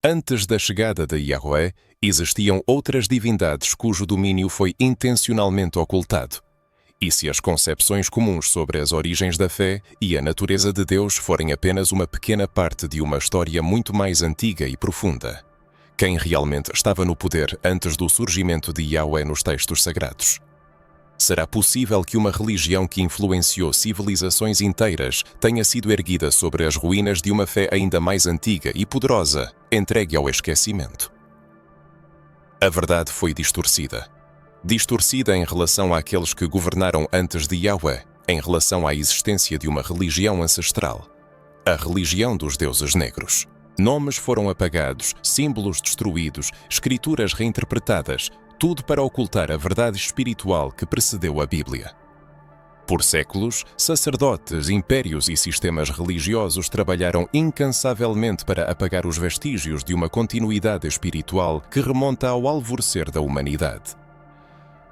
Antes da chegada de Yahweh, existiam outras divindades cujo domínio foi intencionalmente ocultado. E se as concepções comuns sobre as origens da fé e a natureza de Deus forem apenas uma pequena parte de uma história muito mais antiga e profunda? Quem realmente estava no poder antes do surgimento de Yahweh nos textos sagrados? Será possível que uma religião que influenciou civilizações inteiras tenha sido erguida sobre as ruínas de uma fé ainda mais antiga e poderosa, entregue ao esquecimento? A verdade foi distorcida. Distorcida em relação àqueles que governaram antes de Yahweh, em relação à existência de uma religião ancestral, a religião dos deuses negros. Nomes foram apagados, símbolos destruídos, escrituras reinterpretadas, tudo para ocultar a verdade espiritual que precedeu a Bíblia. Por séculos, sacerdotes, impérios e sistemas religiosos trabalharam incansavelmente para apagar os vestígios de uma continuidade espiritual que remonta ao alvorecer da humanidade.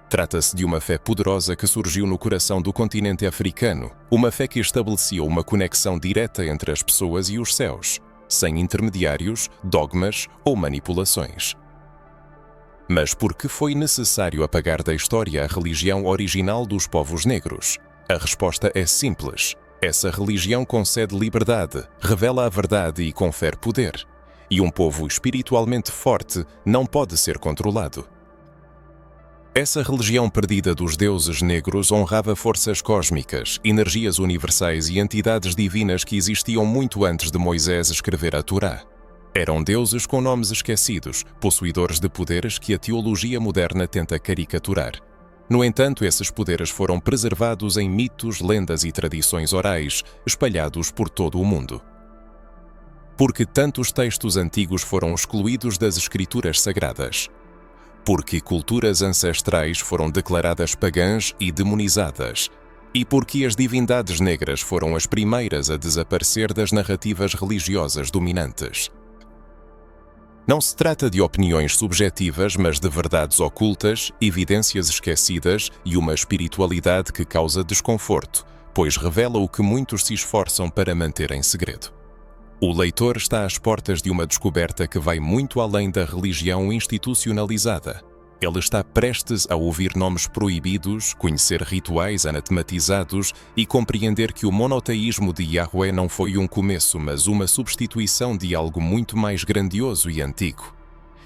Trata-se de uma fé poderosa que surgiu no coração do continente africano, uma fé que estabelecia uma conexão direta entre as pessoas e os céus, sem intermediários, dogmas ou manipulações. Mas por que foi necessário apagar da história a religião original dos povos negros? A resposta é simples. Essa religião concede liberdade, revela a verdade e confere poder. E um povo espiritualmente forte não pode ser controlado. Essa religião perdida dos deuses negros honrava forças cósmicas, energias universais e entidades divinas que existiam muito antes de Moisés escrever a Torá. Eram deuses com nomes esquecidos, possuidores de poderes que a teologia moderna tenta caricaturar. No entanto, esses poderes foram preservados em mitos, lendas e tradições orais, espalhados por todo o mundo. Porque tantos textos antigos foram excluídos das escrituras sagradas? Porque culturas ancestrais foram declaradas pagãs e demonizadas? E porque as divindades negras foram as primeiras a desaparecer das narrativas religiosas dominantes? Não se trata de opiniões subjetivas, mas de verdades ocultas, evidências esquecidas e uma espiritualidade que causa desconforto, pois revela o que muitos se esforçam para manter em segredo. O leitor está às portas de uma descoberta que vai muito além da religião institucionalizada. Ele está prestes a ouvir nomes proibidos, conhecer rituais anatematizados e compreender que o monoteísmo de Yahweh não foi um começo, mas uma substituição de algo muito mais grandioso e antigo.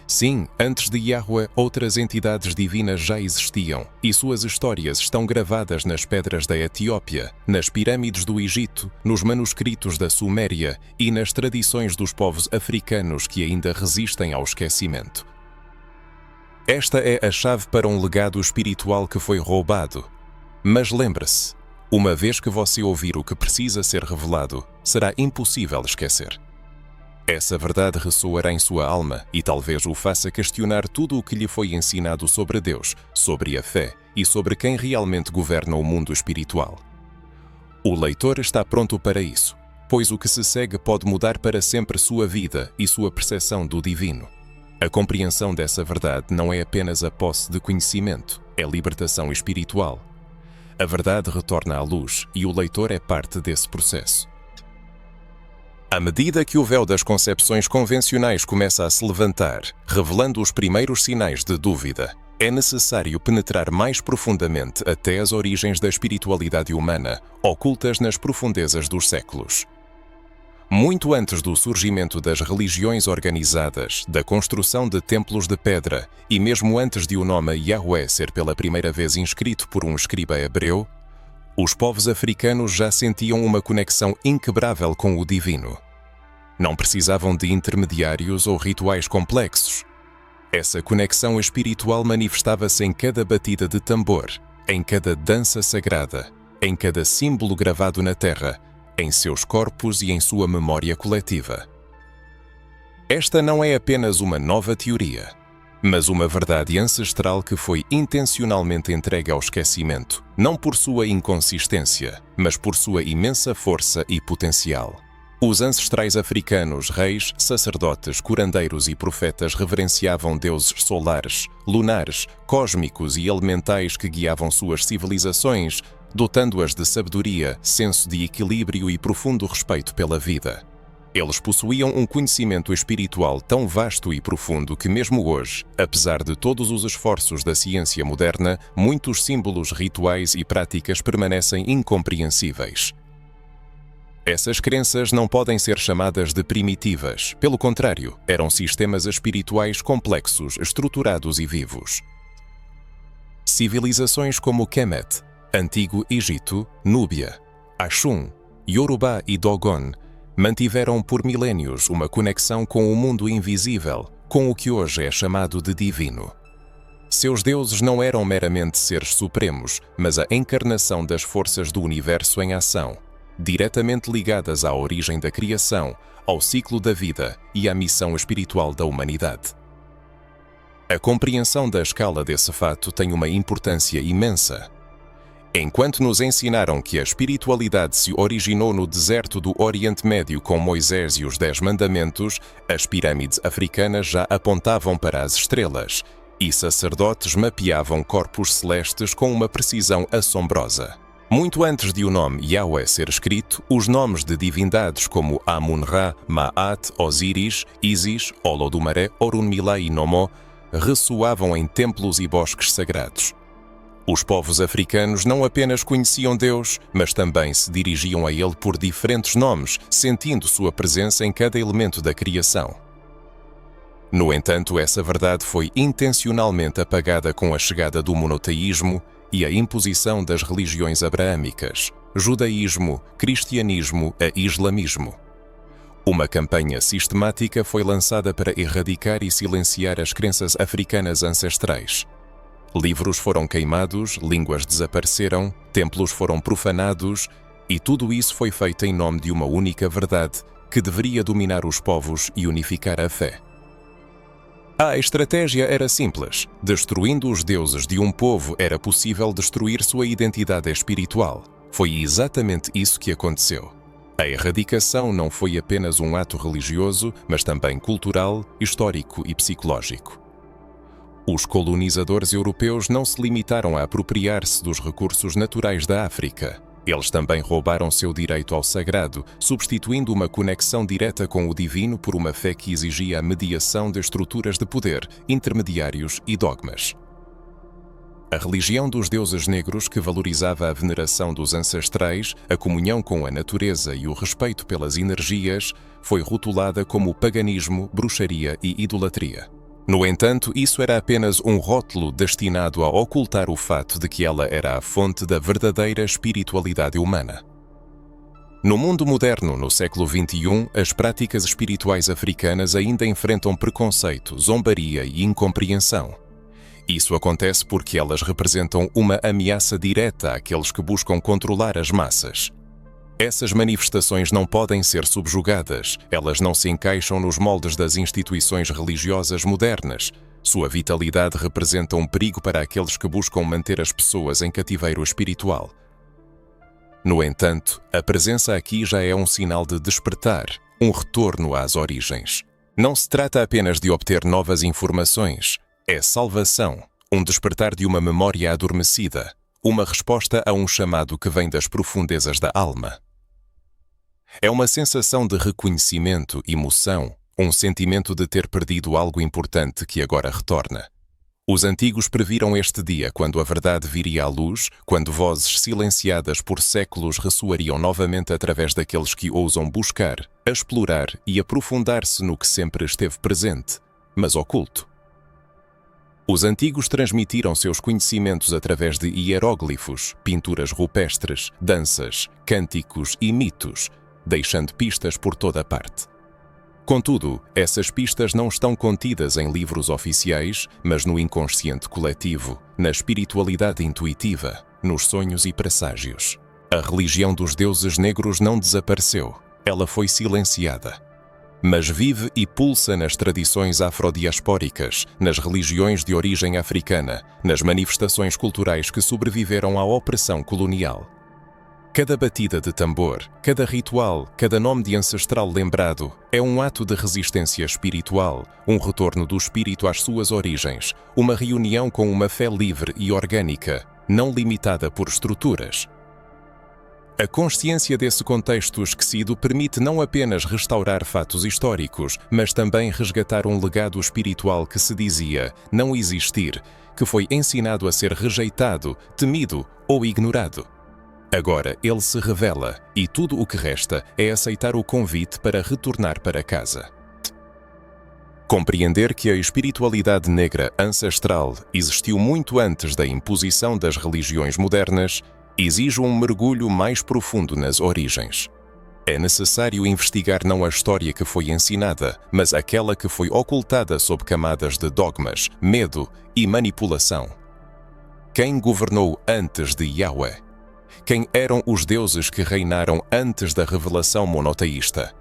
Sim, antes de Yahweh, outras entidades divinas já existiam, e suas histórias estão gravadas nas pedras da Etiópia, nas pirâmides do Egito, nos manuscritos da Suméria e nas tradições dos povos africanos que ainda resistem ao esquecimento. Esta é a chave para um legado espiritual que foi roubado. Mas lembre-se, uma vez que você ouvir o que precisa ser revelado, será impossível esquecer. Essa verdade ressoará em sua alma e talvez o faça questionar tudo o que lhe foi ensinado sobre Deus, sobre a fé e sobre quem realmente governa o mundo espiritual. O leitor está pronto para isso, pois o que se segue pode mudar para sempre sua vida e sua percepção do divino. A compreensão dessa verdade não é apenas a posse de conhecimento, é libertação espiritual. A verdade retorna à luz e o leitor é parte desse processo. À medida que o véu das concepções convencionais começa a se levantar, revelando os primeiros sinais de dúvida, é necessário penetrar mais profundamente até as origens da espiritualidade humana, ocultas nas profundezas dos séculos. Muito antes do surgimento das religiões organizadas, da construção de templos de pedra e mesmo antes de o nome Yahweh ser pela primeira vez inscrito por um escriba hebreu, os povos africanos já sentiam uma conexão inquebrável com o divino. Não precisavam de intermediários ou rituais complexos. Essa conexão espiritual manifestava-se em cada batida de tambor, em cada dança sagrada, em cada símbolo gravado na terra, em seus corpos e em sua memória coletiva. Esta não é apenas uma nova teoria, mas uma verdade ancestral que foi intencionalmente entregue ao esquecimento, não por sua inconsistência, mas por sua imensa força e potencial. Os ancestrais africanos, reis, sacerdotes, curandeiros e profetas reverenciavam deuses solares, lunares, cósmicos e elementais que guiavam suas civilizações, dotando-as de sabedoria, senso de equilíbrio e profundo respeito pela vida. Eles possuíam um conhecimento espiritual tão vasto e profundo que mesmo hoje, apesar de todos os esforços da ciência moderna, muitos símbolos rituais e práticas permanecem incompreensíveis. Essas crenças não podem ser chamadas de primitivas, pelo contrário, eram sistemas espirituais complexos, estruturados e vivos. Civilizações como Kemet, Antigo Egito, Núbia, Axum, Yorubá e Dogon mantiveram por milénios uma conexão com o mundo invisível, com o que hoje é chamado de divino. Seus deuses não eram meramente seres supremos, mas a encarnação das forças do universo em ação, diretamente ligadas à origem da criação, ao ciclo da vida e à missão espiritual da humanidade. A compreensão da escala desse fato tem uma importância imensa. Enquanto nos ensinaram que a espiritualidade se originou no deserto do Oriente Médio com Moisés e os 10 Mandamentos, as pirâmides africanas já apontavam para as estrelas, e sacerdotes mapeavam corpos celestes com uma precisão assombrosa. Muito antes de o nome Yahweh ser escrito, os nomes de divindades como Amun-Ra, Ma'at, Osíris, Ísis, Olodumare, Orunmila e Nomó ressoavam em templos e bosques sagrados. Os povos africanos não apenas conheciam Deus, mas também se dirigiam a Ele por diferentes nomes, sentindo sua presença em cada elemento da criação. No entanto, essa verdade foi intencionalmente apagada com a chegada do monoteísmo e a imposição das religiões abraâmicas, judaísmo, cristianismo e islamismo. Uma campanha sistemática foi lançada para erradicar e silenciar as crenças africanas ancestrais. Livros foram queimados, línguas desapareceram, templos foram profanados, e tudo isso foi feito em nome de uma única verdade que deveria dominar os povos e unificar a fé. A estratégia era simples. Destruindo os deuses de um povo era possível destruir sua identidade espiritual. Foi exatamente isso que aconteceu. A erradicação não foi apenas um ato religioso, mas também cultural, histórico e psicológico. Os colonizadores europeus não se limitaram a apropriar-se dos recursos naturais da África. Eles também roubaram seu direito ao sagrado, substituindo uma conexão direta com o divino por uma fé que exigia a mediação de estruturas de poder, intermediários e dogmas. A religião dos deuses negros, que valorizava a veneração dos ancestrais, a comunhão com a natureza e o respeito pelas energias, foi rotulada como paganismo, bruxaria e idolatria. No entanto, isso era apenas um rótulo destinado a ocultar o fato de que ela era a fonte da verdadeira espiritualidade humana. No mundo moderno, no século XXI, as práticas espirituais africanas ainda enfrentam preconceito, zombaria e incompreensão. Isso acontece porque elas representam uma ameaça direta àqueles que buscam controlar as massas. Essas manifestações não podem ser subjugadas, elas não se encaixam nos moldes das instituições religiosas modernas. Sua vitalidade representa um perigo para aqueles que buscam manter as pessoas em cativeiro espiritual. No entanto, a presença aqui já é um sinal de despertar, um retorno às origens. Não se trata apenas de obter novas informações, é salvação, um despertar de uma memória adormecida, uma resposta a um chamado que vem das profundezas da alma. É uma sensação de reconhecimento, emoção, um sentimento de ter perdido algo importante que agora retorna. Os antigos previram este dia quando a verdade viria à luz, quando vozes silenciadas por séculos ressoariam novamente através daqueles que ousam buscar, explorar e aprofundar-se no que sempre esteve presente, mas oculto. Os antigos transmitiram seus conhecimentos através de hieróglifos, pinturas rupestres, danças, cânticos e mitos, deixando pistas por toda a parte. Contudo, essas pistas não estão contidas em livros oficiais, mas no inconsciente coletivo, na espiritualidade intuitiva, nos sonhos e presságios. A religião dos deuses negros não desapareceu, ela foi silenciada. Mas vive e pulsa nas tradições afrodiaspóricas, nas religiões de origem africana, nas manifestações culturais que sobreviveram à opressão colonial. Cada batida de tambor, cada ritual, cada nome de ancestral lembrado é um ato de resistência espiritual, um retorno do espírito às suas origens, uma reunião com uma fé livre e orgânica, não limitada por estruturas. A consciência desse contexto esquecido permite não apenas restaurar fatos históricos, mas também resgatar um legado espiritual que se dizia não existir, que foi ensinado a ser rejeitado, temido ou ignorado. Agora ele se revela e tudo o que resta é aceitar o convite para retornar para casa. Compreender que a espiritualidade negra ancestral existiu muito antes da imposição das religiões modernas exige um mergulho mais profundo nas origens. É necessário investigar não a história que foi ensinada, mas aquela que foi ocultada sob camadas de dogmas, medo e manipulação. Quem governou antes de Yahweh? Quem eram os deuses que reinaram antes da revelação monoteísta?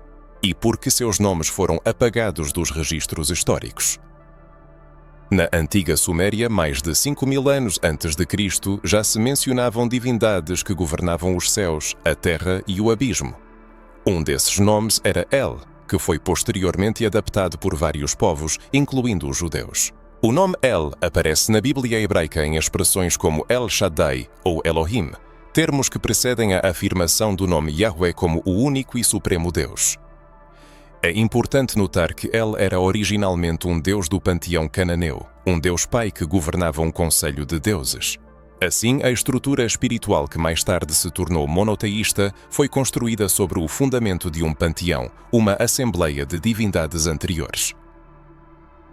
E por que seus nomes foram apagados dos registros históricos? Na antiga Suméria, mais de 5.000 anos antes de Cristo, já se mencionavam divindades que governavam os céus, a terra e o abismo. Um desses nomes era El, que foi posteriormente adaptado por vários povos, incluindo os judeus. O nome El aparece na Bíblia hebraica em expressões como El Shaddai ou Elohim, termos que precedem a afirmação do nome Yahweh como o único e supremo Deus. É importante notar que El era originalmente um deus do panteão cananeu, um deus pai que governava um conselho de deuses. Assim, a estrutura espiritual que mais tarde se tornou monoteísta foi construída sobre o fundamento de um panteão, uma assembleia de divindades anteriores.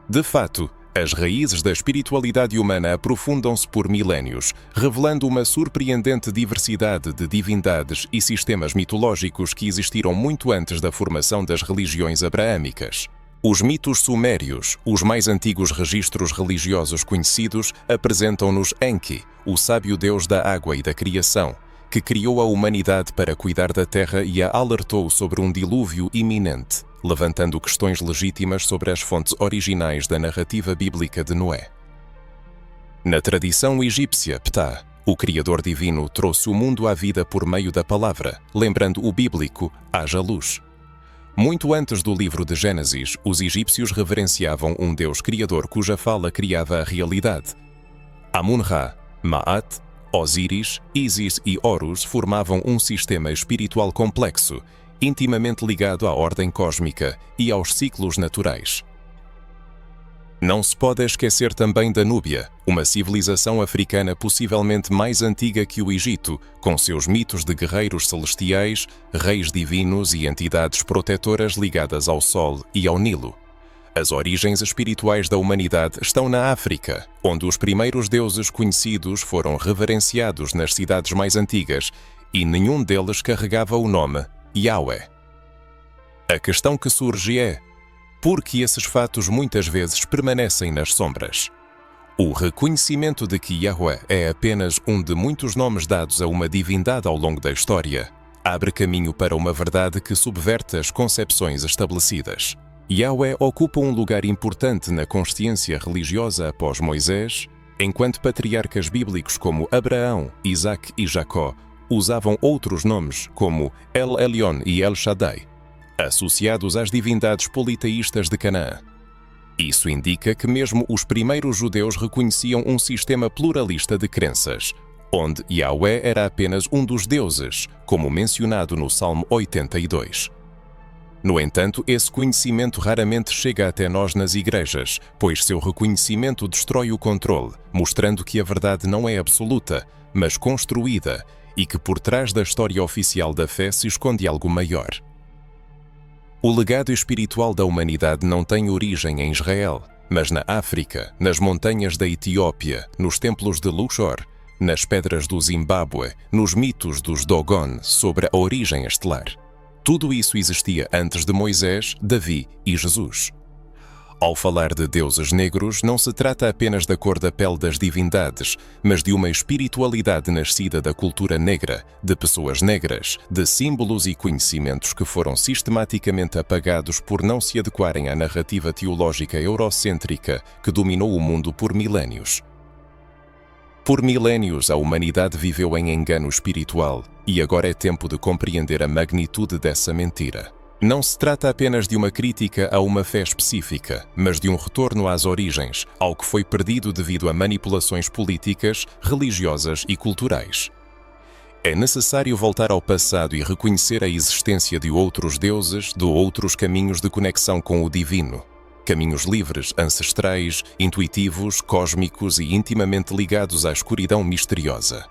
De fato, as raízes da espiritualidade humana aprofundam-se por milénios, revelando uma surpreendente diversidade de divindades e sistemas mitológicos que existiram muito antes da formação das religiões abraâmicas. Os mitos sumérios, os mais antigos registros religiosos conhecidos, apresentam-nos Enki, o sábio deus da água e da criação, que criou a humanidade para cuidar da terra e a alertou sobre um dilúvio iminente, levantando questões legítimas sobre as fontes originais da narrativa bíblica de Noé. Na tradição egípcia, Ptah, o Criador Divino trouxe o mundo à vida por meio da palavra, lembrando o bíblico, haja luz. Muito antes do livro de Gênesis, os egípcios reverenciavam um Deus Criador cuja fala criava a realidade. Amun-Ra, Ma'at, Osíris, Ísis e Horus formavam um sistema espiritual complexo, intimamente ligado à ordem cósmica e aos ciclos naturais. Não se pode esquecer também da Núbia, uma civilização africana possivelmente mais antiga que o Egito, com seus mitos de guerreiros celestiais, reis divinos e entidades protetoras ligadas ao Sol e ao Nilo. As origens espirituais da humanidade estão na África, onde os primeiros deuses conhecidos foram reverenciados nas cidades mais antigas e nenhum deles carregava o nome Yahweh. A questão que surge é: por que esses fatos muitas vezes permanecem nas sombras? O reconhecimento de que Yahweh é apenas um de muitos nomes dados a uma divindade ao longo da história abre caminho para uma verdade que subverte as concepções estabelecidas. Yahweh ocupa um lugar importante na consciência religiosa após Moisés, enquanto patriarcas bíblicos como Abraão, Isaac e Jacó usavam outros nomes como El Elyon e El Shaddai, associados às divindades politeístas de Canaã. Isso indica que mesmo os primeiros judeus reconheciam um sistema pluralista de crenças, onde Yahweh era apenas um dos deuses, como mencionado no Salmo 82. No entanto, esse conhecimento raramente chega até nós nas igrejas, pois seu reconhecimento destrói o controle, mostrando que a verdade não é absoluta, mas construída, e que por trás da história oficial da fé se esconde algo maior. O legado espiritual da humanidade não tem origem em Israel, mas na África, nas montanhas da Etiópia, nos templos de Luxor, nas pedras do Zimbábue, nos mitos dos Dogon sobre a origem estelar. Tudo isso existia antes de Moisés, Davi e Jesus. Ao falar de deuses negros, não se trata apenas da cor da pele das divindades, mas de uma espiritualidade nascida da cultura negra, de pessoas negras, de símbolos e conhecimentos que foram sistematicamente apagados por não se adequarem à narrativa teológica eurocêntrica que dominou o mundo por milénios. Por milénios, a humanidade viveu em engano espiritual, e agora é tempo de compreender a magnitude dessa mentira. Não se trata apenas de uma crítica a uma fé específica, mas de um retorno às origens, ao que foi perdido devido a manipulações políticas, religiosas e culturais. É necessário voltar ao passado e reconhecer a existência de outros deuses, de outros caminhos de conexão com o divino. Caminhos livres, ancestrais, intuitivos, cósmicos e intimamente ligados à escuridão misteriosa.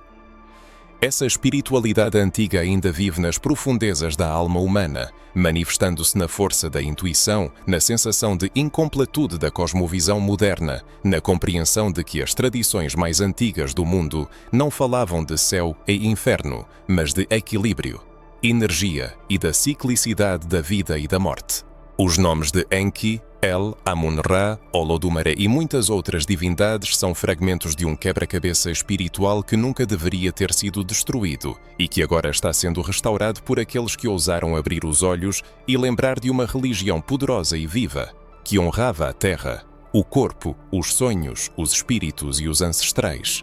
Essa espiritualidade antiga ainda vive nas profundezas da alma humana, manifestando-se na força da intuição, na sensação de incompletude da cosmovisão moderna, na compreensão de que as tradições mais antigas do mundo não falavam de céu e inferno, mas de equilíbrio, energia e da ciclicidade da vida e da morte. Os nomes de Enki, El, Amun-Ra, Olodumare e muitas outras divindades são fragmentos de um quebra-cabeça espiritual que nunca deveria ter sido destruído e que agora está sendo restaurado por aqueles que ousaram abrir os olhos e lembrar de uma religião poderosa e viva, que honrava a terra, o corpo, os sonhos, os espíritos e os ancestrais.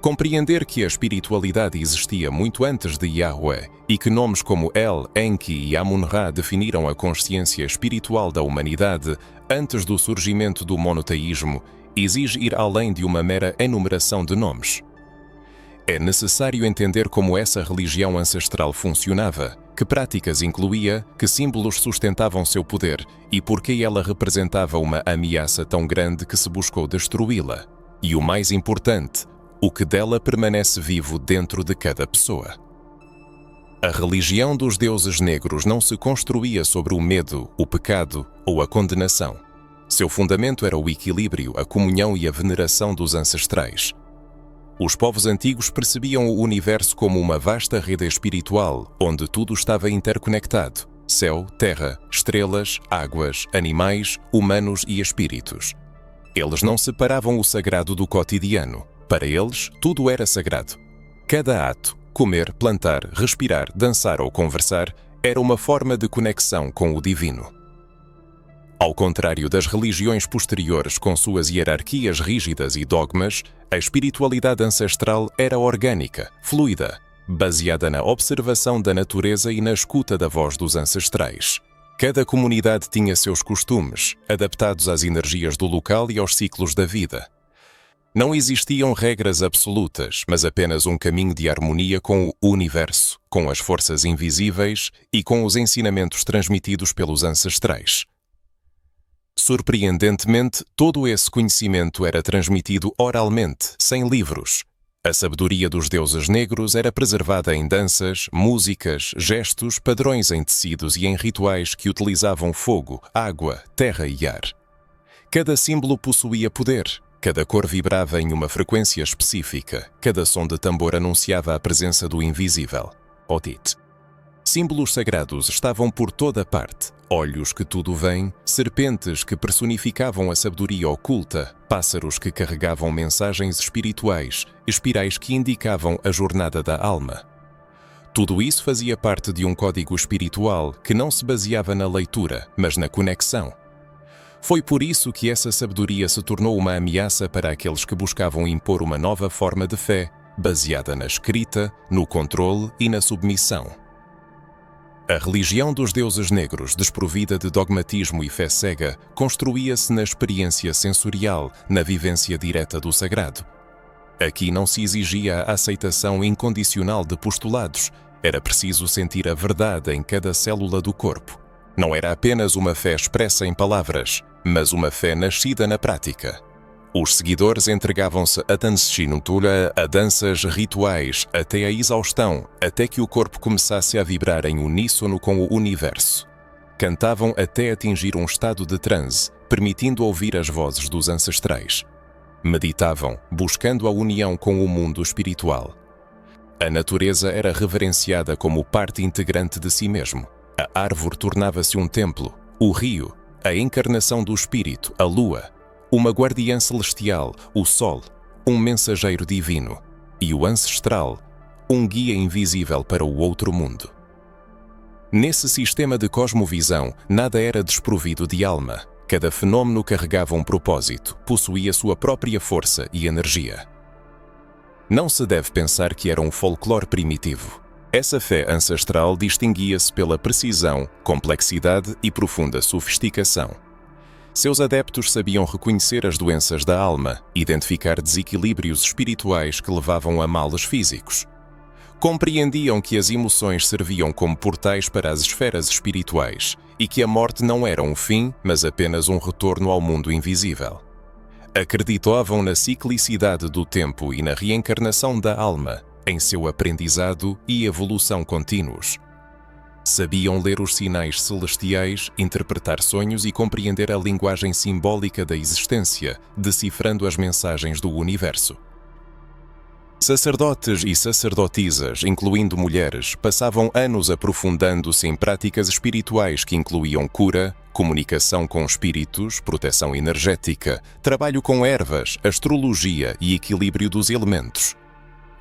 Compreender que a espiritualidade existia muito antes de Yahweh e que nomes como El, Enki e Amun-Ra definiram a consciência espiritual da humanidade antes do surgimento do monoteísmo exige ir além de uma mera enumeração de nomes. É necessário entender como essa religião ancestral funcionava, que práticas incluía, que símbolos sustentavam seu poder e por que ela representava uma ameaça tão grande que se buscou destruí-la. E o mais importante, o que dela permanece vivo dentro de cada pessoa. A religião dos deuses negros não se construía sobre o medo, o pecado ou a condenação. Seu fundamento era o equilíbrio, a comunhão e a veneração dos ancestrais. Os povos antigos percebiam o universo como uma vasta rede espiritual, onde tudo estava interconectado: céu, terra, estrelas, águas, animais, humanos e espíritos. Eles não separavam o sagrado do cotidiano. Para eles, tudo era sagrado. Cada ato, comer, plantar, respirar, dançar ou conversar, era uma forma de conexão com o divino. Ao contrário das religiões posteriores com suas hierarquias rígidas e dogmas, a espiritualidade ancestral era orgânica, fluida, baseada na observação da natureza e na escuta da voz dos ancestrais. Cada comunidade tinha seus costumes, adaptados às energias do local e aos ciclos da vida. Não existiam regras absolutas, mas apenas um caminho de harmonia com o universo, com as forças invisíveis e com os ensinamentos transmitidos pelos ancestrais. Surpreendentemente, todo esse conhecimento era transmitido oralmente, sem livros. A sabedoria dos deuses negros era preservada em danças, músicas, gestos, padrões em tecidos e em rituais que utilizavam fogo, água, terra e ar. Cada símbolo possuía poder. Cada cor vibrava em uma frequência específica, cada som de tambor anunciava a presença do invisível, Otit. Símbolos sagrados estavam por toda parte, olhos que tudo veem, serpentes que personificavam a sabedoria oculta, pássaros que carregavam mensagens espirituais, espirais que indicavam a jornada da alma. Tudo isso fazia parte de um código espiritual que não se baseava na leitura, mas na conexão. Foi por isso que essa sabedoria se tornou uma ameaça para aqueles que buscavam impor uma nova forma de fé, baseada na escrita, no controle e na submissão. A religião dos deuses negros, desprovida de dogmatismo e fé cega, construía-se na experiência sensorial, na vivência direta do sagrado. Aqui não se exigia a aceitação incondicional de postulados, era preciso sentir a verdade em cada célula do corpo. Não era apenas uma fé expressa em palavras, mas uma fé nascida na prática. Os seguidores entregavam-se a danças rituais, até a exaustão, até que o corpo começasse a vibrar em uníssono com o universo. Cantavam até atingir um estado de transe, permitindo ouvir as vozes dos ancestrais. Meditavam, buscando a união com o mundo espiritual. A natureza era reverenciada como parte integrante de si mesmo. A árvore tornava-se um templo, o rio, a encarnação do espírito, a lua, uma guardiã celestial, o sol, um mensageiro divino, e o ancestral, um guia invisível para o outro mundo. Nesse sistema de cosmovisão, nada era desprovido de alma. Cada fenômeno carregava um propósito, possuía sua própria força e energia. Não se deve pensar que era um folclore primitivo. Essa fé ancestral distinguia-se pela precisão, complexidade e profunda sofisticação. Seus adeptos sabiam reconhecer as doenças da alma, identificar desequilíbrios espirituais que levavam a males físicos. Compreendiam que as emoções serviam como portais para as esferas espirituais e que a morte não era um fim, mas apenas um retorno ao mundo invisível. Acreditavam na ciclicidade do tempo e na reencarnação da alma, em seu aprendizado e evolução contínuos. Sabiam ler os sinais celestiais, interpretar sonhos e compreender a linguagem simbólica da existência, decifrando as mensagens do universo. Sacerdotes e sacerdotisas, incluindo mulheres, passavam anos aprofundando-se em práticas espirituais que incluíam cura, comunicação com espíritos, proteção energética, trabalho com ervas, astrologia e equilíbrio dos elementos.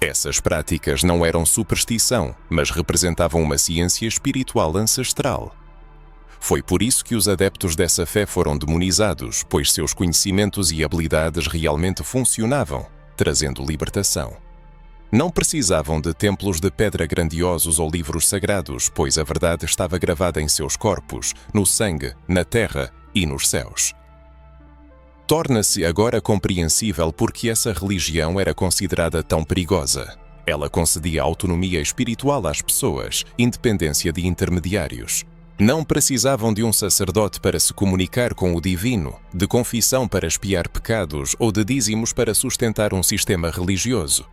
Essas práticas não eram superstição, mas representavam uma ciência espiritual ancestral. Foi por isso que os adeptos dessa fé foram demonizados, pois seus conhecimentos e habilidades realmente funcionavam, trazendo libertação. Não precisavam de templos de pedra grandiosos ou livros sagrados, pois a verdade estava gravada em seus corpos, no sangue, na terra e nos céus. Torna-se agora compreensível porque essa religião era considerada tão perigosa. Ela concedia autonomia espiritual às pessoas, independência de intermediários. Não precisavam de um sacerdote para se comunicar com o divino, de confissão para expiar pecados ou de dízimos para sustentar um sistema religioso.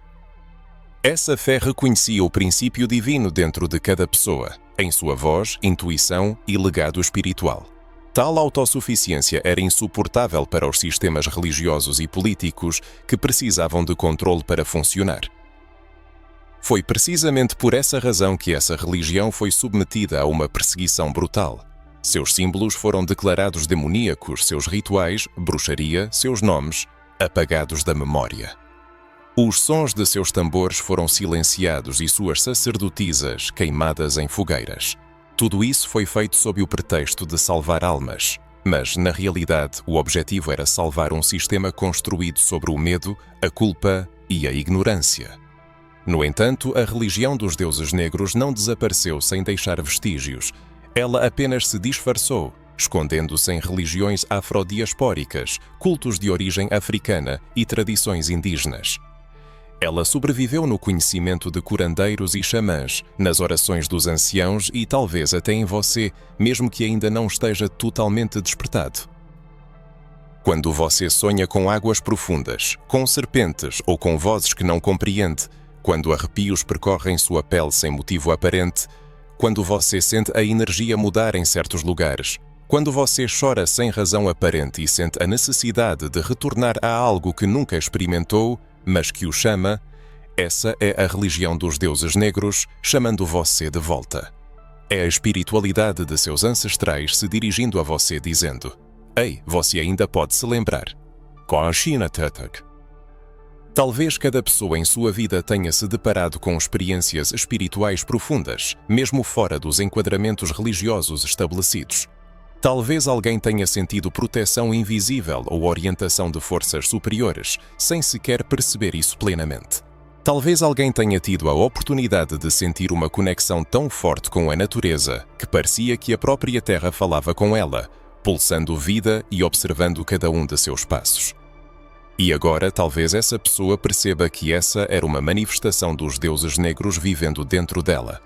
Essa fé reconhecia o princípio divino dentro de cada pessoa, em sua voz, intuição e legado espiritual. Tal autossuficiência era insuportável para os sistemas religiosos e políticos que precisavam de controle para funcionar. Foi precisamente por essa razão que essa religião foi submetida a uma perseguição brutal. Seus símbolos foram declarados demoníacos, seus rituais, bruxaria, seus nomes, apagados da memória. Os sons de seus tambores foram silenciados e suas sacerdotisas queimadas em fogueiras. Tudo isso foi feito sob o pretexto de salvar almas, mas, na realidade, o objetivo era salvar um sistema construído sobre o medo, a culpa e a ignorância. No entanto, a religião dos deuses negros não desapareceu sem deixar vestígios. Ela apenas se disfarçou, escondendo-se em religiões afrodiaspóricas, cultos de origem africana e tradições indígenas. Ela sobreviveu no conhecimento de curandeiros e xamãs, nas orações dos anciãos e talvez até em você, mesmo que ainda não esteja totalmente despertado. Quando você sonha com águas profundas, com serpentes ou com vozes que não compreende, quando arrepios percorrem sua pele sem motivo aparente, quando você sente a energia mudar em certos lugares, quando você chora sem razão aparente e sente a necessidade de retornar a algo que nunca experimentou, mas que o chama, essa é a religião dos deuses negros, chamando você de volta. É a espiritualidade de seus ancestrais se dirigindo a você dizendo: Ei, você ainda pode se lembrar. Talvez cada pessoa em sua vida tenha se deparado com experiências espirituais profundas, mesmo fora dos enquadramentos religiosos estabelecidos. Talvez alguém tenha sentido proteção invisível ou orientação de forças superiores, sem sequer perceber isso plenamente. Talvez alguém tenha tido a oportunidade de sentir uma conexão tão forte com a natureza que parecia que a própria Terra falava com ela, pulsando vida e observando cada um de seus passos. E agora talvez essa pessoa perceba que essa era uma manifestação dos deuses negros vivendo dentro dela.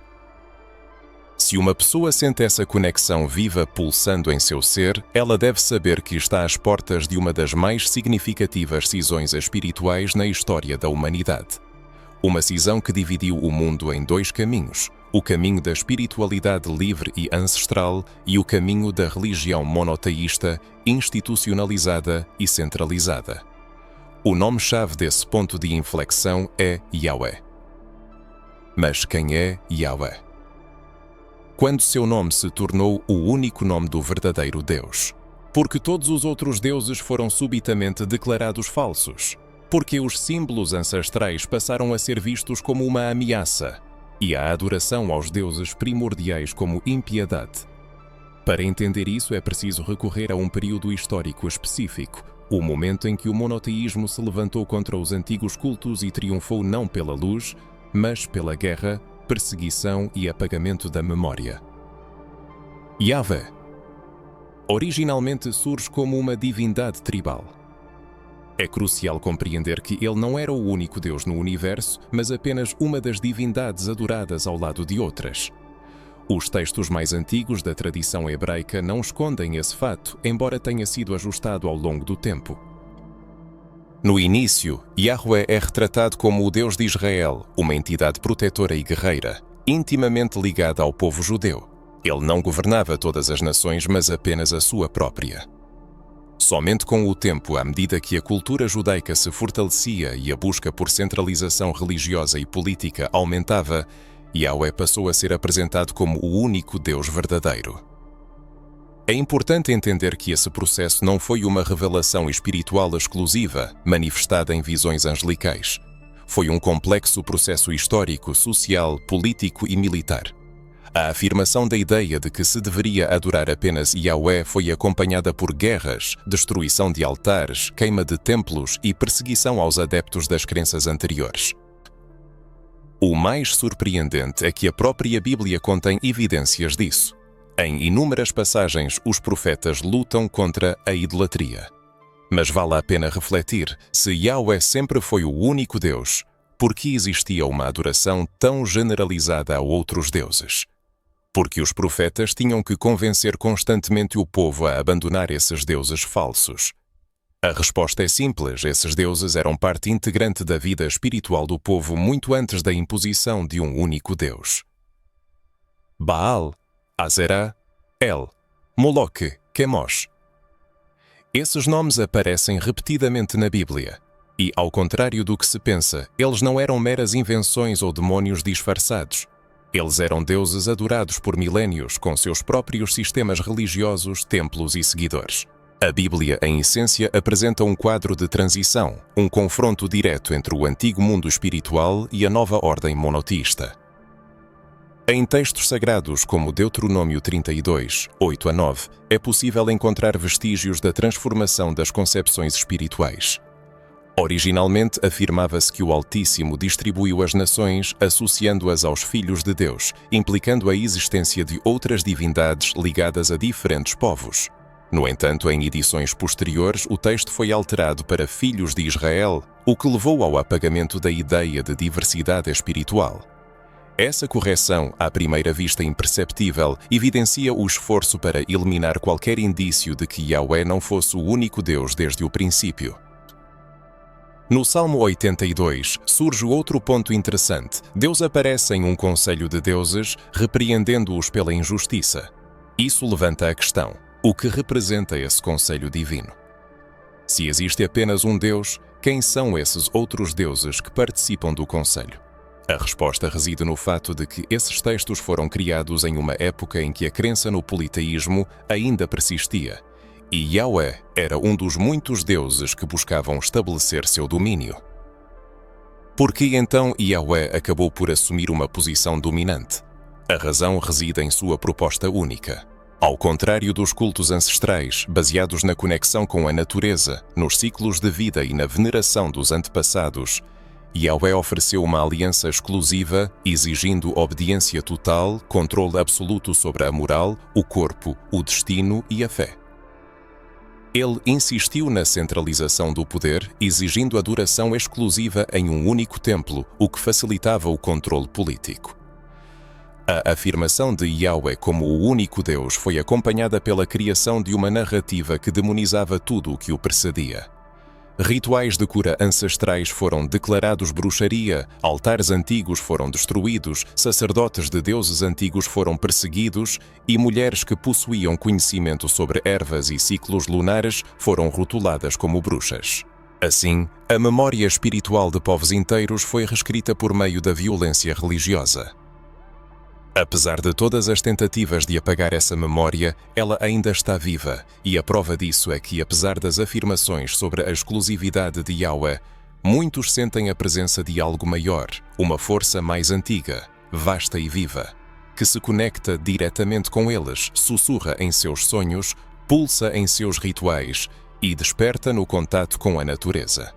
Se uma pessoa sente essa conexão viva pulsando em seu ser, ela deve saber que está às portas de uma das mais significativas cisões espirituais na história da humanidade. Uma cisão que dividiu o mundo em dois caminhos: o caminho da espiritualidade livre e ancestral e o caminho da religião monoteísta, institucionalizada e centralizada. O nome-chave desse ponto de inflexão é Yahweh. Mas quem é Yahweh? Quando seu nome se tornou o único nome do verdadeiro Deus. Porque todos os outros deuses foram subitamente declarados falsos. Porque os símbolos ancestrais passaram a ser vistos como uma ameaça e a adoração aos deuses primordiais como impiedade. Para entender isso é preciso recorrer a um período histórico específico, o momento em que o monoteísmo se levantou contra os antigos cultos e triunfou não pela luz, mas pela guerra, perseguição e apagamento da memória. Yahvé originalmente surge como uma divindade tribal. É crucial compreender que ele não era o único Deus no universo, mas apenas uma das divindades adoradas ao lado de outras. Os textos mais antigos da tradição hebraica não escondem esse fato, embora tenha sido ajustado ao longo do tempo. No início, Yahweh é retratado como o Deus de Israel, uma entidade protetora e guerreira, intimamente ligada ao povo judeu. Ele não governava todas as nações, mas apenas a sua própria. Somente com o tempo, à medida que a cultura judaica se fortalecia e a busca por centralização religiosa e política aumentava, Yahweh passou a ser apresentado como o único Deus verdadeiro. É importante entender que esse processo não foi uma revelação espiritual exclusiva, manifestada em visões angelicais. Foi um complexo processo histórico, social, político e militar. A afirmação da ideia de que se deveria adorar apenas Yahweh foi acompanhada por guerras, destruição de altares, queima de templos e perseguição aos adeptos das crenças anteriores. O mais surpreendente é que a própria Bíblia contém evidências disso. Em inúmeras passagens, os profetas lutam contra a idolatria. Mas vale a pena refletir, se Yahweh sempre foi o único Deus, por que existia uma adoração tão generalizada a outros deuses? Porque os profetas tinham que convencer constantemente o povo a abandonar esses deuses falsos. A resposta é simples: esses deuses eram parte integrante da vida espiritual do povo muito antes da imposição de um único Deus. Baal, Azerá, El, Moloque, Quemos. Esses nomes aparecem repetidamente na Bíblia. E, ao contrário do que se pensa, eles não eram meras invenções ou demónios disfarçados. Eles eram deuses adorados por milénios, com seus próprios sistemas religiosos, templos e seguidores. A Bíblia, em essência, apresenta um quadro de transição, um confronto direto entre o antigo mundo espiritual e a nova ordem monoteísta. Em textos sagrados como Deuteronômio 32, 8-9, é possível encontrar vestígios da transformação das concepções espirituais. Originalmente, afirmava-se que o Altíssimo distribuiu as nações, associando-as aos filhos de Deus, implicando a existência de outras divindades ligadas a diferentes povos. No entanto, em edições posteriores, o texto foi alterado para filhos de Israel, o que levou ao apagamento da ideia de diversidade espiritual. Essa correção, à primeira vista imperceptível, evidencia o esforço para eliminar qualquer indício de que Yahweh não fosse o único Deus desde o princípio. No Salmo 82, surge outro ponto interessante. Deus aparece em um conselho de deuses, repreendendo-os pela injustiça. Isso levanta a questão: o que representa esse conselho divino? Se existe apenas um Deus, quem são esses outros deuses que participam do conselho? A resposta reside no fato de que esses textos foram criados em uma época em que a crença no politeísmo ainda persistia, e Yahweh era um dos muitos deuses que buscavam estabelecer seu domínio. Por que então Yahweh acabou por assumir uma posição dominante? A razão reside em sua proposta única. Ao contrário dos cultos ancestrais, baseados na conexão com a natureza, nos ciclos de vida e na veneração dos antepassados, Yahweh ofereceu uma aliança exclusiva, exigindo obediência total, controle absoluto sobre a moral, o corpo, o destino e a fé. Ele insistiu na centralização do poder, exigindo adoração exclusiva em um único templo, o que facilitava o controle político. A afirmação de Yahweh como o único Deus foi acompanhada pela criação de uma narrativa que demonizava tudo o que o precedia. Rituais de cura ancestrais foram declarados bruxaria, altares antigos foram destruídos, sacerdotes de deuses antigos foram perseguidos e mulheres que possuíam conhecimento sobre ervas e ciclos lunares foram rotuladas como bruxas. Assim, a memória espiritual de povos inteiros foi reescrita por meio da violência religiosa. Apesar de todas as tentativas de apagar essa memória, ela ainda está viva, e a prova disso é que, apesar das afirmações sobre a exclusividade de Yahweh, muitos sentem a presença de algo maior, uma força mais antiga, vasta e viva, que se conecta diretamente com eles, sussurra em seus sonhos, pulsa em seus rituais e desperta no contato com a natureza.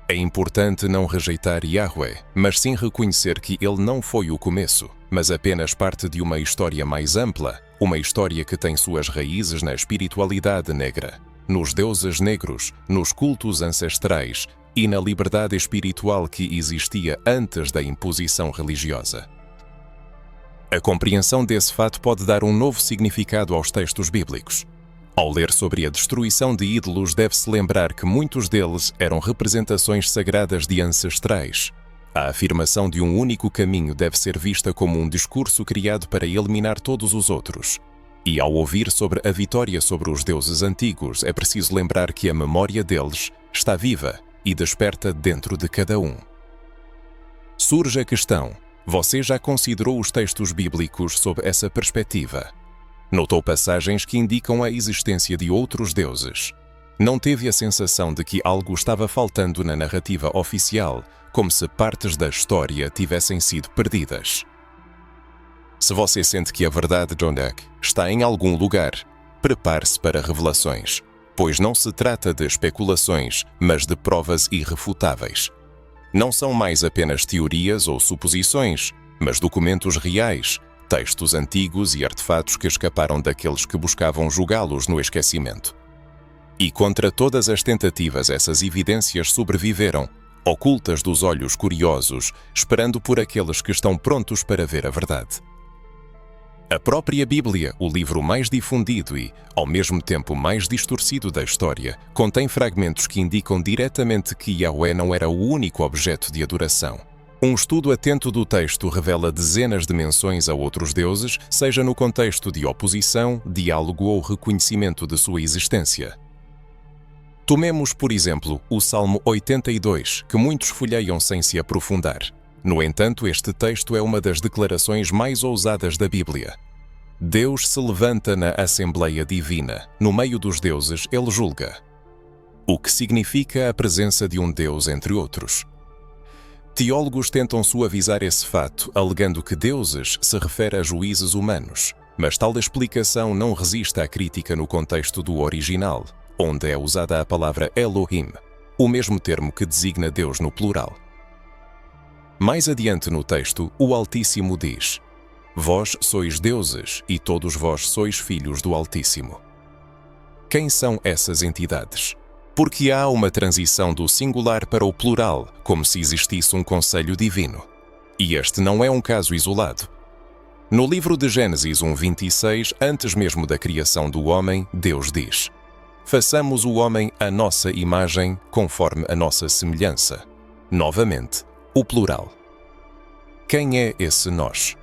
É importante não rejeitar Yahweh, mas sim reconhecer que ele não foi o começo, mas apenas parte de uma história mais ampla, uma história que tem suas raízes na espiritualidade negra. nos deuses negros, nos cultos ancestrais e na liberdade espiritual que existia antes da imposição religiosa. A compreensão desse fato pode dar um novo significado aos textos bíblicos. Ao ler sobre a destruição de ídolos, deve-se lembrar que muitos deles eram representações sagradas de ancestrais. A afirmação de um único caminho deve ser vista como um discurso criado para eliminar todos os outros. E ao ouvir sobre a vitória sobre os deuses antigos, é preciso lembrar que a memória deles está viva e desperta dentro de cada um. Surge a questão: você já considerou os textos bíblicos sob essa perspectiva? Notou passagens que indicam a existência de outros deuses? Não teve a sensação de que algo estava faltando na narrativa oficial, como se partes da história tivessem sido perdidas? Se você sente que a verdade, Jonak, está em algum lugar, prepare-se para revelações, pois não se trata de especulações, mas de provas irrefutáveis. Não são mais apenas teorias ou suposições, mas documentos reais, textos antigos e artefatos que escaparam daqueles que buscavam julgá-los no esquecimento. E contra todas as tentativas, essas evidências sobreviveram, ocultas dos olhos curiosos, esperando por aqueles que estão prontos para ver a verdade. A própria Bíblia, o livro mais difundido e, ao mesmo tempo, mais distorcido da história, contém fragmentos que indicam diretamente que Yahweh não era o único objeto de adoração. Um estudo atento do texto revela dezenas de menções a outros deuses, seja no contexto de oposição, diálogo ou reconhecimento de sua existência. Tomemos, por exemplo, o Salmo 82, que muitos folheiam sem se aprofundar. No entanto, este texto é uma das declarações mais ousadas da Bíblia. Deus se levanta na Assembleia Divina. No meio dos deuses, ele julga. O que significa a presença de um Deus entre outros. Teólogos tentam suavizar esse fato, alegando que deuses se refere a juízes humanos, mas tal explicação não resiste à crítica no contexto do original, onde é usada a palavra Elohim, o mesmo termo que designa Deus no plural. Mais adiante no texto, o Altíssimo diz: Vós sois deuses e todos vós sois filhos do Altíssimo. Quem são essas entidades? Porque há uma transição do singular para o plural, como se existisse um conselho divino. E este não é um caso isolado. No livro de Gênesis 1:26, antes mesmo da criação do homem, Deus diz: Façamos o homem à nossa imagem, conforme a nossa semelhança. Novamente, o plural. Quem é esse nós?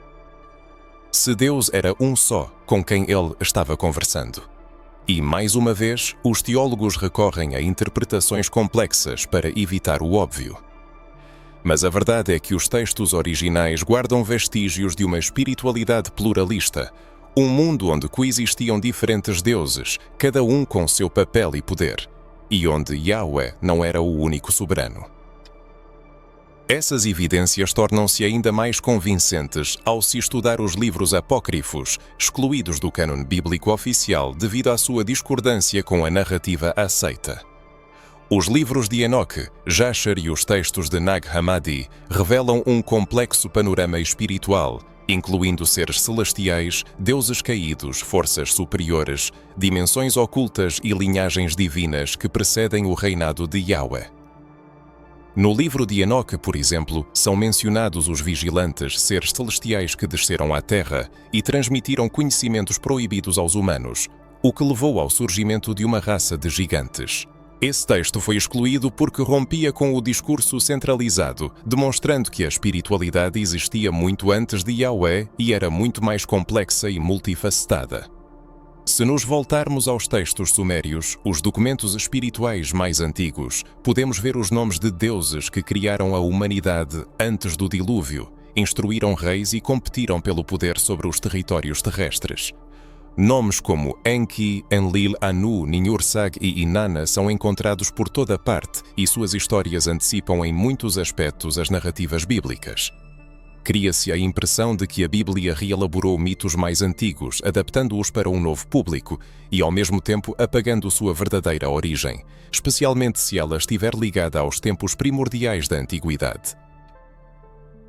Se Deus era um só com quem ele estava conversando. E, mais uma vez, os teólogos recorrem a interpretações complexas para evitar o óbvio. Mas a verdade é que os textos originais guardam vestígios de uma espiritualidade pluralista, um mundo onde coexistiam diferentes deuses, cada um com seu papel e poder, e onde Yahweh não era o único soberano. Essas evidências tornam-se ainda mais convincentes ao se estudar os livros apócrifos, excluídos do cânon bíblico oficial devido à sua discordância com a narrativa aceita. Os livros de Enoque, Jasher e os textos de Nag Hammadi revelam um complexo panorama espiritual, incluindo seres celestiais, deuses caídos, forças superiores, dimensões ocultas e linhagens divinas que precedem o reinado de Yahweh. No livro de Enoque, por exemplo, são mencionados os vigilantes, seres celestiais que desceram à Terra e transmitiram conhecimentos proibidos aos humanos, o que levou ao surgimento de uma raça de gigantes. Esse texto foi excluído porque rompia com o discurso centralizado, demonstrando que a espiritualidade existia muito antes de Yahweh e era muito mais complexa e multifacetada. Se nos voltarmos aos textos sumérios, os documentos espirituais mais antigos, podemos ver os nomes de deuses que criaram a humanidade antes do dilúvio, instruíram reis e competiram pelo poder sobre os territórios terrestres. Nomes como Enki, Enlil, Anu, Ninhursag e Inanna são encontrados por toda parte e suas histórias antecipam em muitos aspectos as narrativas bíblicas. Cria-se a impressão de que a Bíblia reelaborou mitos mais antigos, adaptando-os para um novo público e, ao mesmo tempo, apagando sua verdadeira origem, especialmente se ela estiver ligada aos tempos primordiais da antiguidade.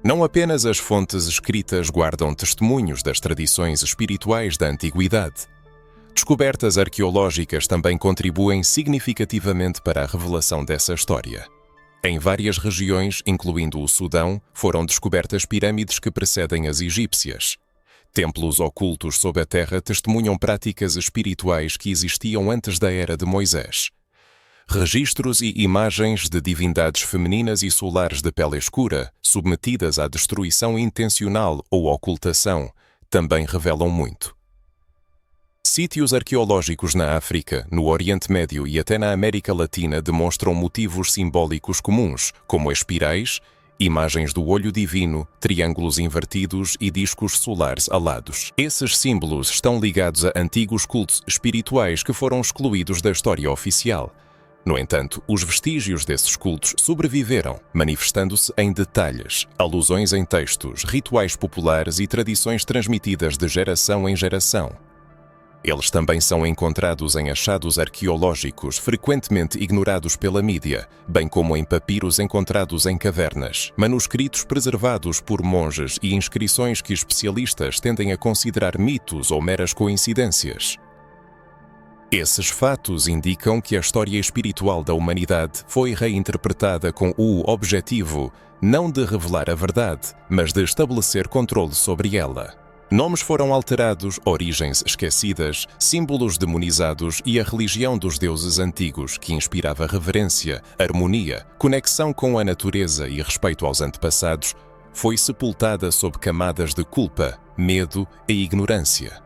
Não apenas as fontes escritas guardam testemunhos das tradições espirituais da antiguidade. Descobertas arqueológicas também contribuem significativamente para a revelação dessa história. Em várias regiões, incluindo o Sudão, foram descobertas pirâmides que precedem as egípcias. Templos ocultos sob a terra testemunham práticas espirituais que existiam antes da era de Moisés. Registros e imagens de divindades femininas e solares de pele escura, submetidas à destruição intencional ou ocultação, também revelam muito. Sítios arqueológicos na África, no Oriente Médio e até na América Latina demonstram motivos simbólicos comuns, como espirais, imagens do olho divino, triângulos invertidos e discos solares alados. Esses símbolos estão ligados a antigos cultos espirituais que foram excluídos da história oficial. No entanto, os vestígios desses cultos sobreviveram, manifestando-se em detalhes, alusões em textos, rituais populares e tradições transmitidas de geração em geração. Eles também são encontrados em achados arqueológicos frequentemente ignorados pela mídia, bem como em papiros encontrados em cavernas, manuscritos preservados por monges e inscrições que especialistas tendem a considerar mitos ou meras coincidências. Esses fatos indicam que a história espiritual da humanidade foi reinterpretada com o objetivo não de revelar a verdade, mas de estabelecer controle sobre ela. Nomes foram alterados, origens esquecidas, símbolos demonizados e a religião dos deuses antigos, que inspirava reverência, harmonia, conexão com a natureza e respeito aos antepassados, foi sepultada sob camadas de culpa, medo e ignorância.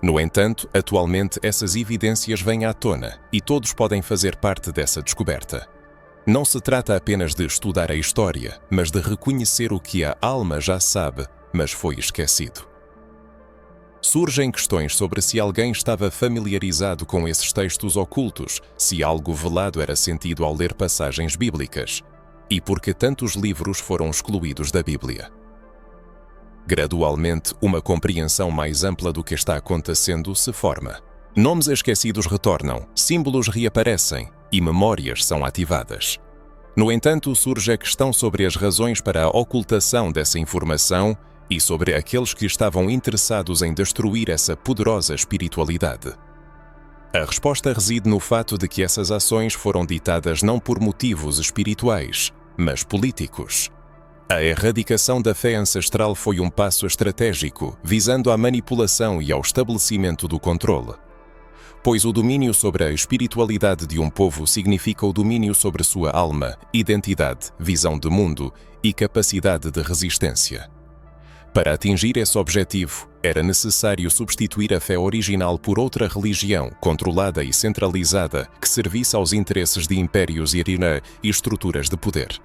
No entanto, atualmente essas evidências vêm à tona e todos podem fazer parte dessa descoberta. Não se trata apenas de estudar a história, mas de reconhecer o que a alma já sabe, mas foi esquecido. Surgem questões sobre se alguém estava familiarizado com esses textos ocultos, se algo velado era sentido ao ler passagens bíblicas, e por que tantos livros foram excluídos da Bíblia. Gradualmente, uma compreensão mais ampla do que está acontecendo se forma. Nomes esquecidos retornam, símbolos reaparecem e memórias são ativadas. No entanto, surge a questão sobre as razões para a ocultação dessa informação e sobre aqueles que estavam interessados em destruir essa poderosa espiritualidade. A resposta reside no fato de que essas ações foram ditadas não por motivos espirituais, mas políticos. A erradicação da fé ancestral foi um passo estratégico, visando à manipulação e ao estabelecimento do controle. Pois o domínio sobre a espiritualidade de um povo significa o domínio sobre sua alma, identidade, visão de mundo e capacidade de resistência. Para atingir esse objetivo, era necessário substituir a fé original por outra religião controlada e centralizada que servisse aos interesses de impérios e estruturas de poder.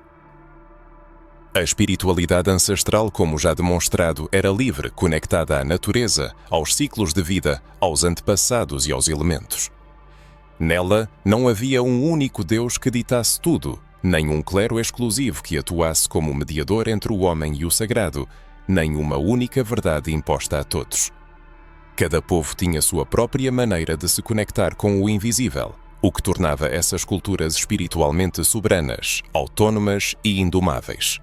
A espiritualidade ancestral, como já demonstrado, era livre, conectada à natureza, aos ciclos de vida, aos antepassados e aos elementos. Nela, não havia um único Deus que ditasse tudo, nem um clero exclusivo que atuasse como mediador entre o homem e o sagrado, nem uma única verdade imposta a todos. Cada povo tinha sua própria maneira de se conectar com o invisível, o que tornava essas culturas espiritualmente soberanas, autónomas e indomáveis.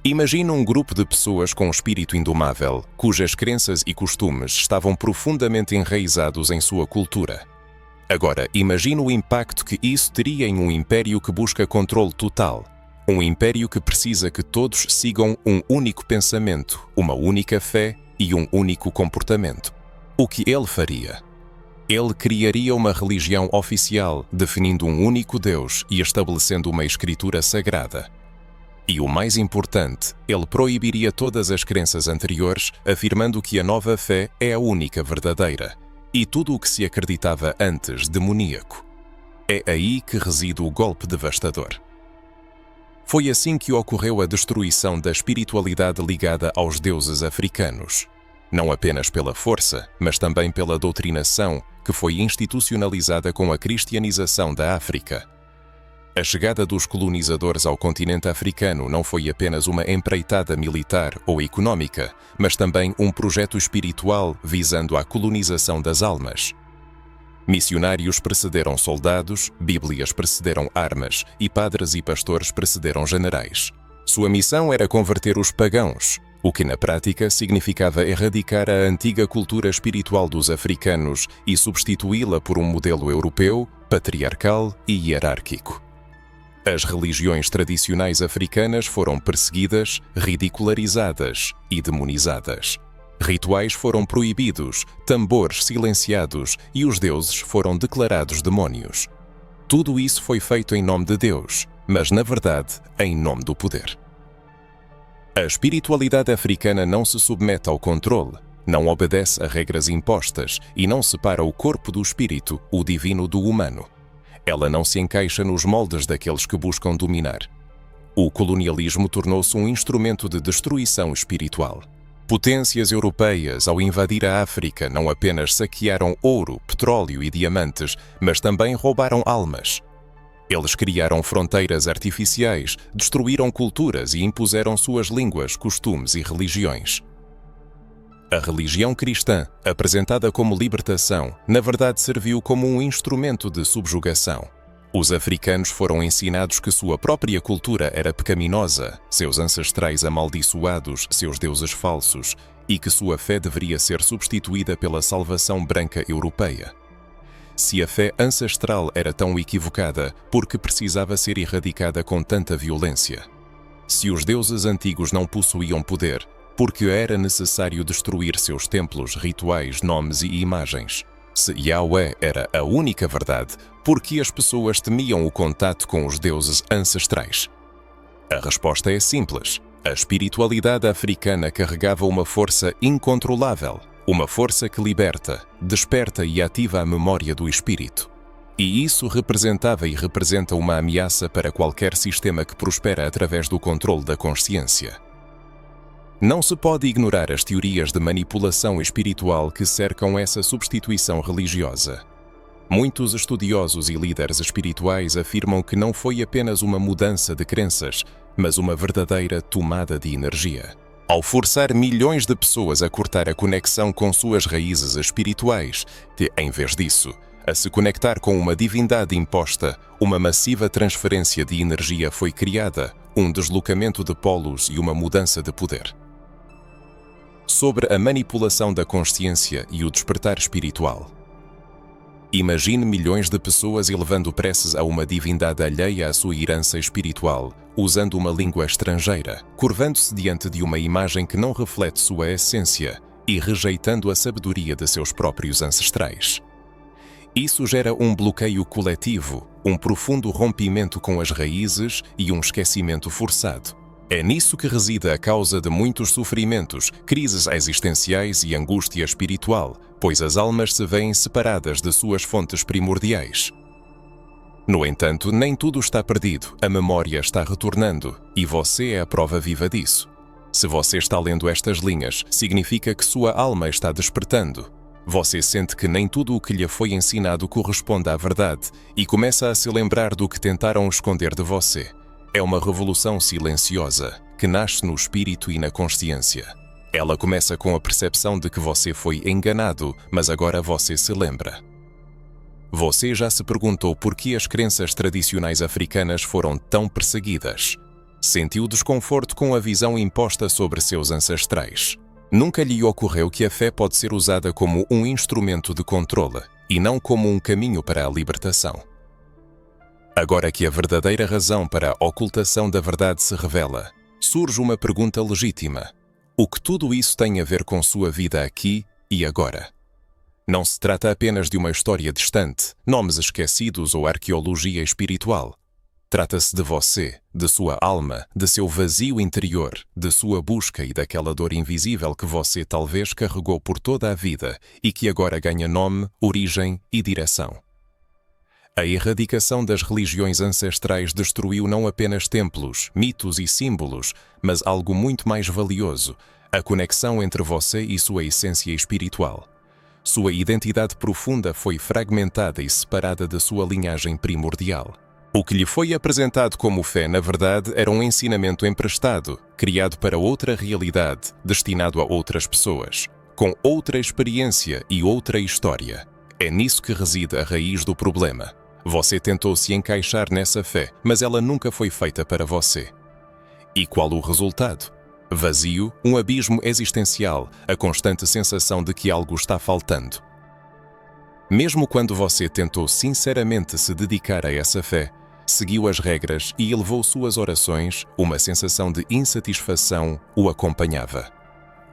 Imagina um grupo de pessoas com espírito indomável, cujas crenças e costumes estavam profundamente enraizados em sua cultura. Agora, imagina o impacto que isso teria em um império que busca controle total. Um império que precisa que todos sigam um único pensamento, uma única fé e um único comportamento. O que ele faria? Ele criaria uma religião oficial, definindo um único Deus e estabelecendo uma escritura sagrada. E o mais importante, ele proibiria todas as crenças anteriores, afirmando que a nova fé é a única verdadeira, e tudo o que se acreditava antes demoníaco. É aí que reside o golpe devastador. Foi assim que ocorreu a destruição da espiritualidade ligada aos deuses africanos. Não apenas pela força, mas também pela doutrinação, que foi institucionalizada com a cristianização da África. A chegada dos colonizadores ao continente africano não foi apenas uma empreitada militar ou económica, mas também um projeto espiritual visando a colonização das almas. Missionários precederam soldados, bíblias precederam armas e padres e pastores precederam generais. Sua missão era converter os pagãos, o que na prática significava erradicar a antiga cultura espiritual dos africanos e substituí-la por um modelo europeu, patriarcal e hierárquico. As religiões tradicionais africanas foram perseguidas, ridicularizadas e demonizadas. Rituais foram proibidos, tambores silenciados e os deuses foram declarados demónios. Tudo isso foi feito em nome de Deus, mas na verdade em nome do poder. A espiritualidade africana não se submete ao controle, não obedece a regras impostas e não separa o corpo do espírito, o divino do humano. Ela não se encaixa nos moldes daqueles que buscam dominar. O colonialismo tornou-se um instrumento de destruição espiritual. Potências europeias, ao invadir a África, não apenas saquearam ouro, petróleo e diamantes, mas também roubaram almas. Eles criaram fronteiras artificiais, destruíram culturas e impuseram suas línguas, costumes e religiões. A religião cristã, apresentada como libertação, na verdade serviu como um instrumento de subjugação. Os africanos foram ensinados que sua própria cultura era pecaminosa, seus ancestrais amaldiçoados, seus deuses falsos, e que sua fé deveria ser substituída pela salvação branca europeia. Se a fé ancestral era tão equivocada, por que precisava ser erradicada com tanta violência? Se os deuses antigos não possuíam poder, por que era necessário destruir seus templos, rituais, nomes e imagens? Se Yahweh era a única verdade, por que as pessoas temiam o contato com os deuses ancestrais? A resposta é simples. A espiritualidade africana carregava uma força incontrolável, uma força que liberta, desperta e ativa a memória do espírito. E isso representava e representa uma ameaça para qualquer sistema que prospera através do controle da consciência. Não se pode ignorar as teorias de manipulação espiritual que cercam essa substituição religiosa. Muitos estudiosos e líderes espirituais afirmam que não foi apenas uma mudança de crenças, mas uma verdadeira tomada de energia. Ao forçar milhões de pessoas a cortar a conexão com suas raízes espirituais, em vez disso, a se conectar com uma divindade imposta, uma massiva transferência de energia foi criada, um deslocamento de polos e uma mudança de poder. Sobre a manipulação da consciência e o despertar espiritual. Imagine milhões de pessoas elevando preces a uma divindade alheia à sua herança espiritual, usando uma língua estrangeira, curvando-se diante de uma imagem que não reflete sua essência e rejeitando a sabedoria de seus próprios ancestrais. Isso gera um bloqueio coletivo, um profundo rompimento com as raízes e um esquecimento forçado. É nisso que reside a causa de muitos sofrimentos, crises existenciais e angústia espiritual, pois as almas se veem separadas de suas fontes primordiais. No entanto, nem tudo está perdido, a memória está retornando, e você é a prova viva disso. Se você está lendo estas linhas, significa que sua alma está despertando. Você sente que nem tudo o que lhe foi ensinado corresponde à verdade, e começa a se lembrar do que tentaram esconder de você. É uma revolução silenciosa, que nasce no espírito e na consciência. Ela começa com a percepção de que você foi enganado, mas agora você se lembra. Você já se perguntou por que as crenças tradicionais africanas foram tão perseguidas? Sentiu desconforto com a visão imposta sobre seus ancestrais? Nunca lhe ocorreu que a fé pode ser usada como um instrumento de controle, e não como um caminho para a libertação? Agora que a verdadeira razão para a ocultação da verdade se revela, surge uma pergunta legítima. O que tudo isso tem a ver com sua vida aqui e agora? Não se trata apenas de uma história distante, nomes esquecidos ou arqueologia espiritual. Trata-se de você, de sua alma, de seu vazio interior, de sua busca e daquela dor invisível que você talvez carregou por toda a vida e que agora ganha nome, origem e direção. A erradicação das religiões ancestrais destruiu não apenas templos, mitos e símbolos, mas algo muito mais valioso, a conexão entre você e sua essência espiritual. Sua identidade profunda foi fragmentada e separada da sua linhagem primordial. O que lhe foi apresentado como fé, na verdade, era um ensinamento emprestado, criado para outra realidade, destinado a outras pessoas, com outra experiência e outra história. É nisso que reside a raiz do problema. Você tentou se encaixar nessa fé, mas ela nunca foi feita para você. E qual o resultado? Vazio, um abismo existencial, a constante sensação de que algo está faltando. Mesmo quando você tentou sinceramente se dedicar a essa fé, seguiu as regras e elevou suas orações, uma sensação de insatisfação o acompanhava.